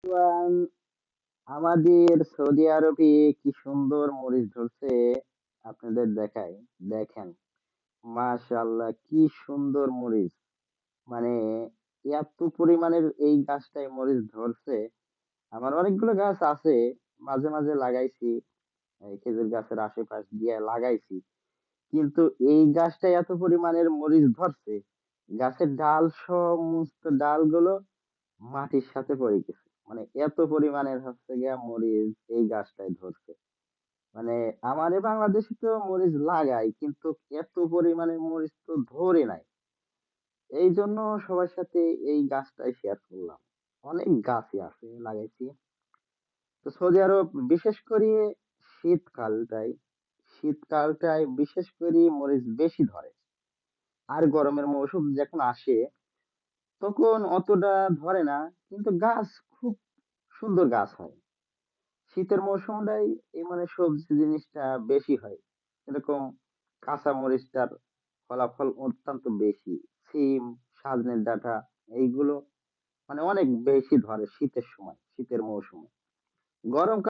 One, আমাদের Saudi আরবে কি সুন্দর মরিচ ধরছে, আপনাদের দেখাই। দেখেন, মাশাআল্লাহ, কি সুন্দর মরিচ। মানে এত পরিমাণের এই গাছটায় মরিচ ধরছে। আমার অনেকগুলো গাছ আছে, মাঝে মাঝে লাগাইছি, এই খেজুর গাছের আশেপাশ দিয়ে লাগাইছি, কিন্তু এই গাছটা এত পরিমাণের মরিচ ধরছে, গাছের ডাল, সমস্ত ডালগুলো মাটির সাথে পড়ে গেছে। মানে এত পরিমাণের হচ্ছে গিয়া মরিচ এই গাছটায় ধরছে। মানে আমারে বাংলাদেশে তো মরিচ লাগাই, কিন্তু এত পরিমাণে মরিচ তো ধরে নাই। এই জন্য সবার সাথে এই গাছটাই শেয়ার করলাম। অনেক গাছই আছে লাগাইছি। তো সৌদি আরব বিশেষ করে শীতকালটাই শীতকালটায় বিশেষ করে মরিচ বেশি ধরে। আর গরমের মৌসুম যখন আসে তখন অতটা ধরে না, কিন্তু গাছ খুব সুন্দর গাছ হয়। শীতের মৌসুমটাই এই মানে সবজি জিনিসটা বেশি হয়। এরকম কাঁচা মরিচটার ফলাফল অত্যন্ত বেশি। সিম, সজনের ডাঁটা, এইগুলো মানে অনেক বেশি ধরে শীতের সময়, শীতের মৌসুমে। গরম